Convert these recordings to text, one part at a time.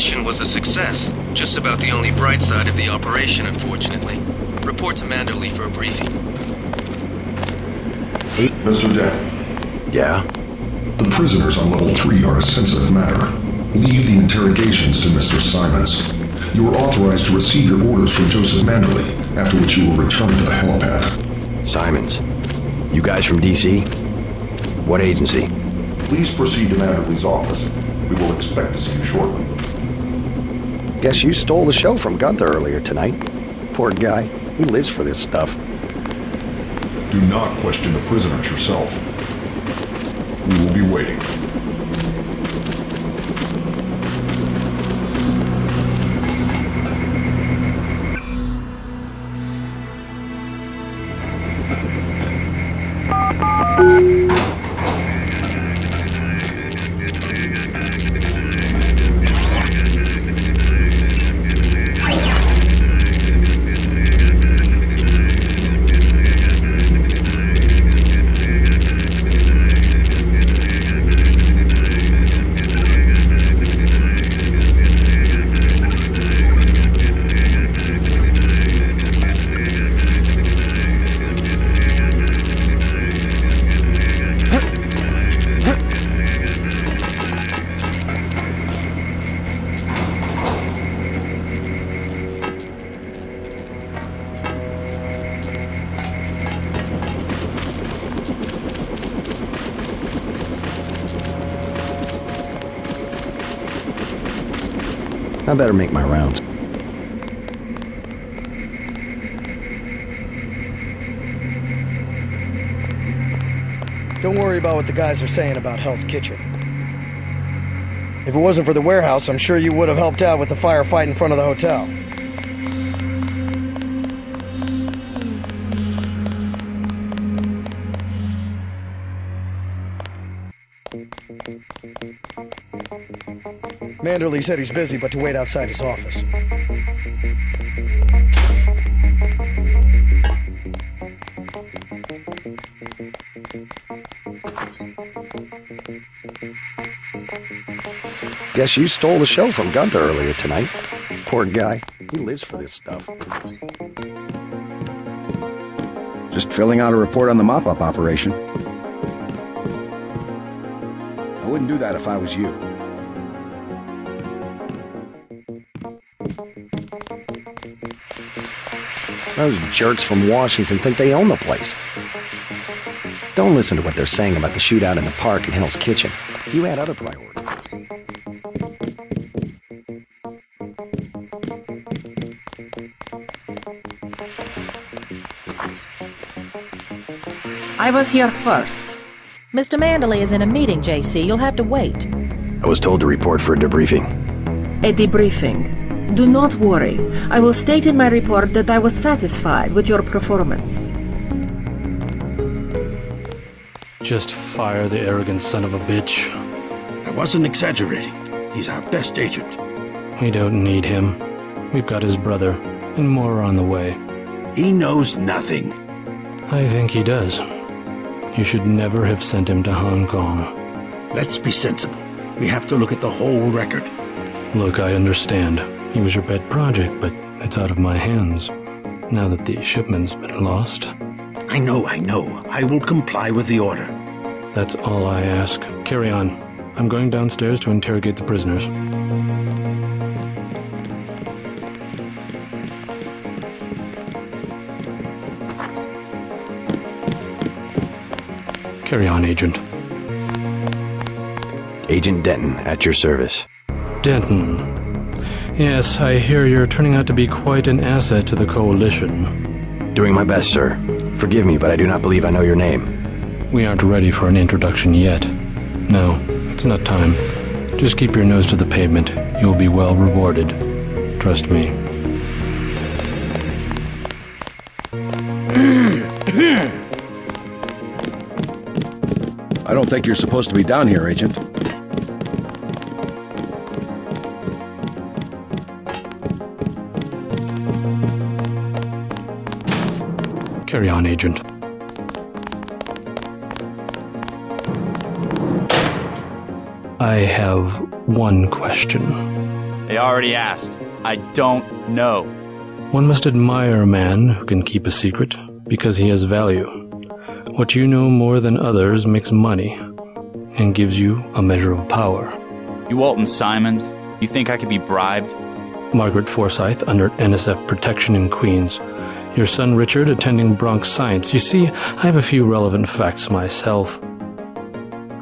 mission was a success. Just about the only bright side of the operation, unfortunately. Report to Manderley for a briefing. Mr. Dent. Yeah? The prisoners on level 3 are a sensitive matter. Leave the interrogations to Mr. Simons. You are authorized to receive your orders from Joseph Manderley, after which you will return to the helipad. Simons. You guys from DC? What agency? Please proceed to Manderley's office. We will expect to see you shortly. Guess you stole the show from Gunther earlier tonight. Poor guy. He lives for this stuff. Do not question the prisoners yourself. We will be waiting. I better make my rounds. Don't worry about what the guys are saying about Hell's Kitchen. If it wasn't for the warehouse, I'm sure you would have helped out with the firefight in front of the hotel. Manderley said he's busy, but to wait outside his office. Guess you stole the show from Gunther earlier tonight. Poor guy. He lives for this stuff. Just filling out a report on the mop-up operation. I wouldn't do that if I was you. Those jerks from Washington think they own the place. Don't listen to what they're saying about the shootout in the park and Hell's Kitchen. You had other priorities. I was here first. Mr. Manderley is in a meeting, JC. You'll have to wait. I was told to report for a debriefing. A debriefing. Do not worry. I will state in my report that I was satisfied with your performance. Just fire the arrogant son of a bitch. I wasn't exaggerating. He's our best agent. We don't need him. We've got his brother, and more are on the way. He knows nothing. I think he does. You should never have sent him to Hong Kong. Let's be sensible. We have to look at the whole record. Look, I understand. He was your pet project, but it's out of my hands. Now that the shipment's been lost. I know. I will comply with the order. That's all I ask. Carry on. I'm going downstairs to interrogate the prisoners. Carry on, Agent. Agent Denton, at your service. Denton. Yes, I hear you're turning out to be quite an asset to the Coalition. Doing my best, sir. Forgive me, but I do not believe I know your name. We aren't ready for an introduction yet. No, it's not time. Just keep your nose to the pavement. You'll be well rewarded. Trust me. I don't think you're supposed to be down here, Agent. Carry on, Agent. I have one question. They already asked. I don't know. One must admire a man who can keep a secret because he has value. What you know more than others makes money and gives you a measure of power. You Walton Simons, you think I could be bribed? Margaret Forsyth under NSF protection in Queens. Your son Richard attending Bronx Science. You see, I have a few relevant facts myself.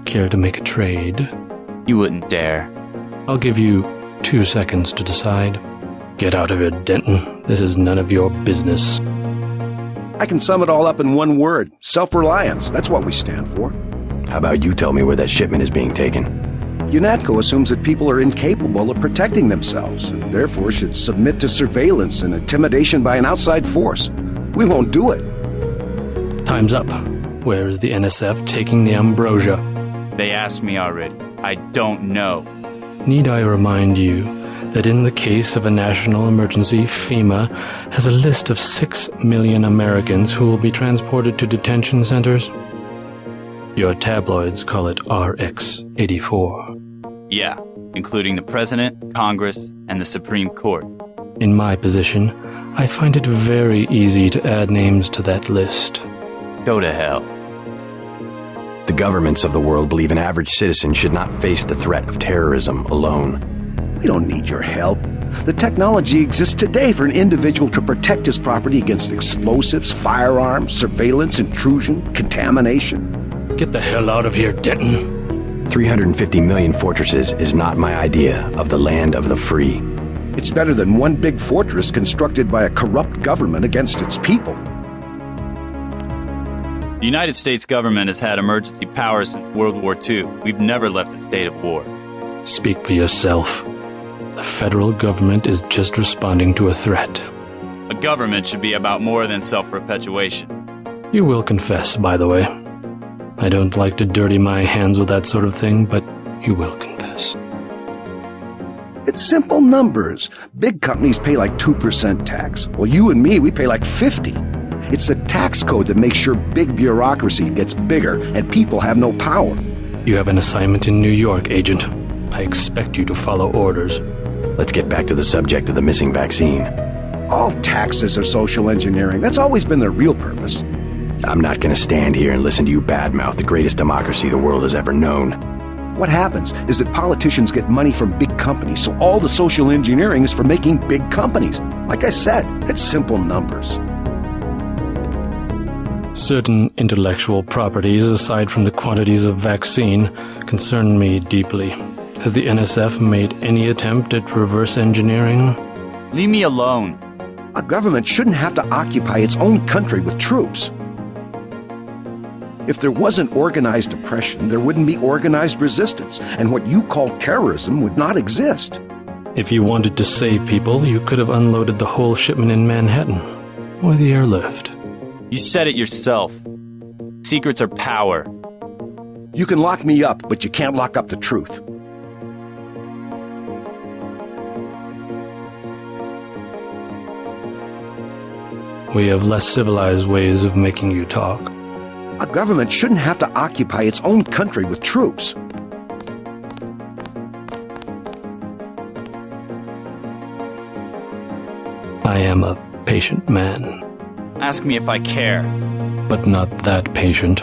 Care to make a trade? You wouldn't dare. I'll give you 2 seconds to decide. Get out of here, Denton. This is none of your business. I can sum it all up in one word. Self-reliance. That's what we stand for. How about you tell me where that shipment is being taken? UNATCO assumes that people are incapable of protecting themselves, and therefore should submit to surveillance and intimidation by an outside force. We won't do it. Time's up. Where is the NSF taking the ambrosia? They asked me already. I don't know. Need I remind you that in the case of a national emergency, FEMA has a list of 6 million Americans who will be transported to detention centers? Your tabloids call it RX-84. Yeah, including the President, Congress, and the Supreme Court. In my position, I find it very easy to add names to that list. Go to hell. The governments of the world believe an average citizen should not face the threat of terrorism alone. We don't need your help. The technology exists today for an individual to protect his property against explosives, firearms, surveillance, intrusion, contamination. Get the hell out of here, Denton. 350 million fortresses is not my idea of the land of the free. It's better than one big fortress constructed by a corrupt government against its people. The United States government has had emergency powers since World War II. We've never left a state of war. Speak for yourself. The federal government is just responding to a threat. A government should be about more than self-perpetuation. You will confess, by the way. I don't like to dirty my hands with that sort of thing, but you will confess. It's simple numbers. Big companies pay like 2% tax. Well, you and me, we pay like 50. It's the tax code that makes sure big bureaucracy gets bigger and people have no power. You have an assignment in New York, Agent. I expect you to follow orders. Let's get back to the subject of the missing vaccine. All taxes are social engineering. That's always been their real purpose. I'm not going to stand here and listen to you badmouth the greatest democracy the world has ever known. What happens is that politicians get money from big companies, so all the social engineering is for making big companies. Like I said, it's simple numbers. Certain intellectual properties, aside from the quantities of vaccine, concern me deeply. Has the NSF made any attempt at reverse engineering? Leave me alone. A government shouldn't have to occupy its own country with troops. If there wasn't organized oppression, there wouldn't be organized resistance, and what you call terrorism would not exist. If you wanted to save people, you could have unloaded the whole shipment in Manhattan, or the airlift. You said it yourself. Secrets are power. You can lock me up, but you can't lock up the truth. We have less civilized ways of making you talk. A government shouldn't have to occupy its own country with troops. I am a patient man. Ask me if I care. But not that patient.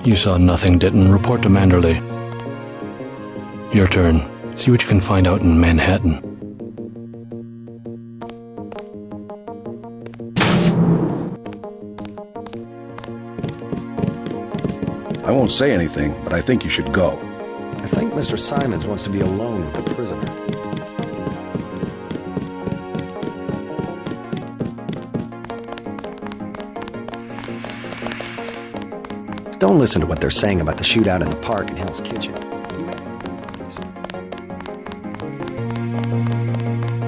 You saw nothing, Ditton. Report to Manderley. Your turn. See what you can find out in Manhattan. I won't say anything, but I think you should go. I think Mr. Simons wants to be alone with the prisoner. Don't listen to what they're saying about the shootout in the park in Hell's Kitchen.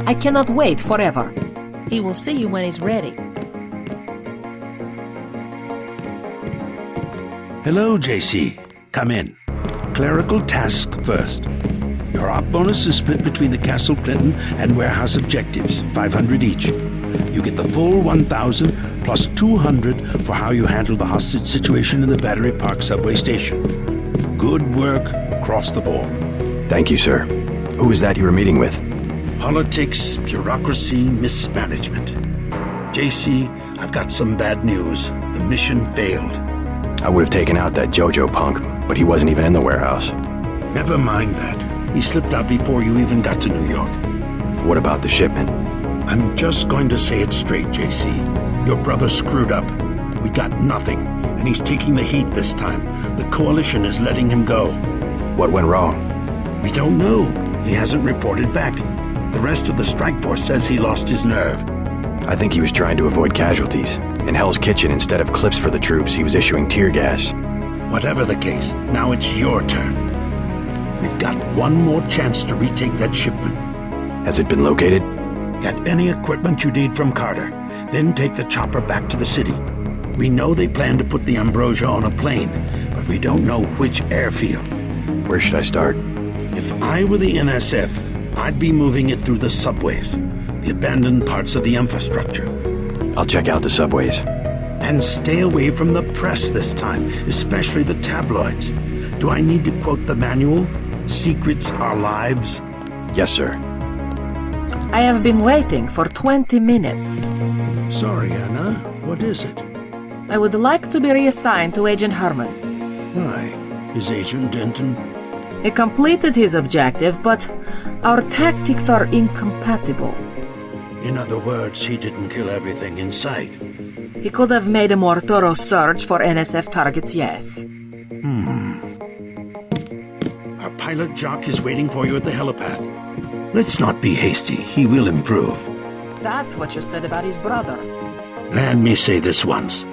I cannot wait forever. He will see you when he's ready. Hello, JC. Come in. Clerical task first. Your op bonus is split between the Castle Clinton and warehouse objectives, 500 each. You get the full 1,000 plus 200 for how you handled the hostage situation in the Battery Park subway station. Good work across the board. Thank you, sir. Who was that you were meeting with? Politics, bureaucracy, mismanagement. JC, I've got some bad news. The mission failed. I would have taken out that JoJo punk, but he wasn't even in the warehouse. Never mind that. He slipped out before you even got to New York. What about the shipment? I'm just going to say it straight, JC. Your brother screwed up. We got nothing, and he's taking the heat this time. The Coalition is letting him go. What went wrong? We don't know. He hasn't reported back. The rest of the strike force says he lost his nerve. I think he was trying to avoid casualties. In Hell's Kitchen, instead of clips for the troops, he was issuing tear gas. Whatever the case, now it's your turn. We've got one more chance to retake that shipment. Has it been located? Get any equipment you need from Carter, then take the chopper back to the city. We know they plan to put the Ambrosia on a plane, but we don't know which airfield. Where should I start? If I were the NSF, I'd be moving it through the subways, the abandoned parts of the infrastructure. I'll check out the subways. And stay away from the press this time, especially the tabloids. Do I need to quote the manual? Secrets are lives? Yes, sir. I have been waiting for 20 minutes. Sorry, Anna. What is it? I would like to be reassigned to Agent Herman. Why? Is Agent Denton? He completed his objective, but our tactics are incompatible. In other words, he didn't kill everything in sight. He could have made a more thorough search for NSF targets, yes. Our pilot Jock is waiting for you at the helipad. Let's not be hasty. He will improve. That's what you said about his brother. Let me say this once.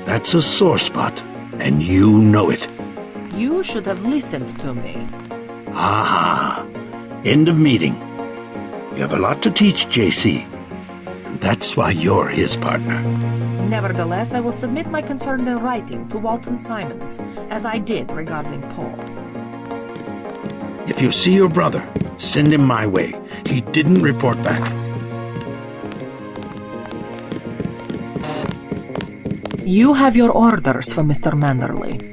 That's a sore spot, and you know it. You should have listened to me. Aha. End of meeting. You have a lot to teach, JC. And that's why you're his partner. Nevertheless, I will submit my concerns in writing to Walton Simons, as I did regarding Paul. If you see your brother, send him my way. He didn't report back. You have your orders for Mr. Manderley.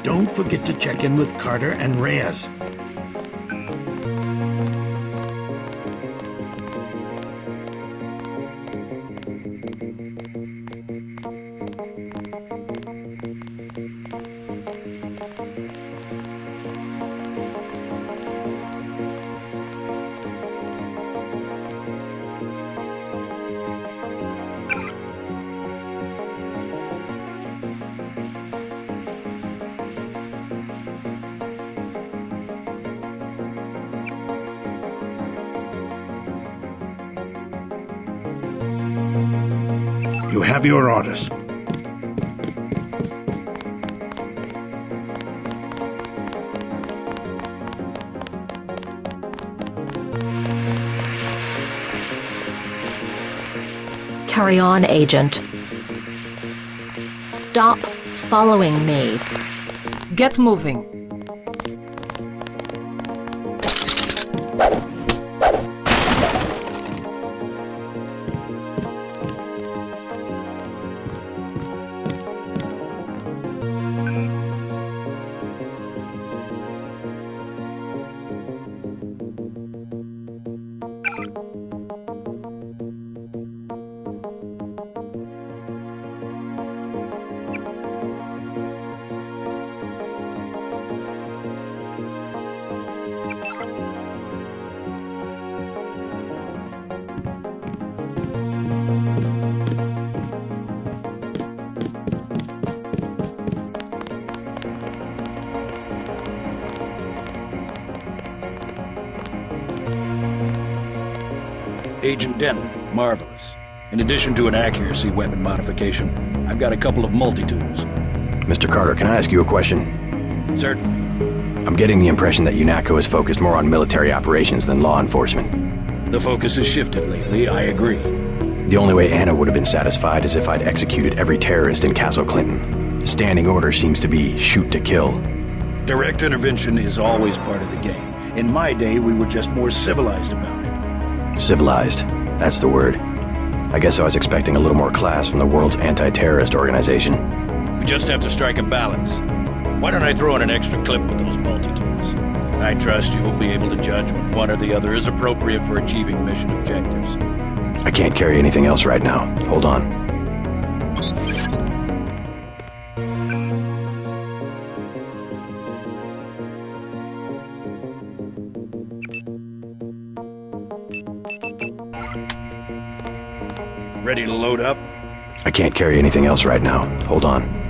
Don't forget to check in with Carter and Reyes. You have your orders. Carry on, Agent. Stop following me. Get moving. Agent Denton, marvelous. In addition to an accuracy weapon modification, I've got a couple of multi-tools. Mr. Carter, can I ask you a question? Certainly. I'm getting the impression that UNATCO is focused more on military operations than law enforcement. The focus has shifted lately, I agree. The only way Anna would have been satisfied is if I'd executed every terrorist in Castle Clinton. The standing order seems to be shoot to kill. Direct intervention is always part of the game. In my day, we were just more civilized about it. Civilized. That's the word. I guess I was expecting a little more class from the world's anti-terrorist organization. We just have to strike a balance. Why don't I throw in an extra clip with those multi-tools? I trust you will be able to judge when one or the other is appropriate for achieving mission objectives. I can't carry anything else right now. Hold on. Ready to load up? I can't carry anything else right now. Hold on.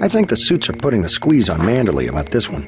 I think the suits are putting the squeeze on Manderley about this one.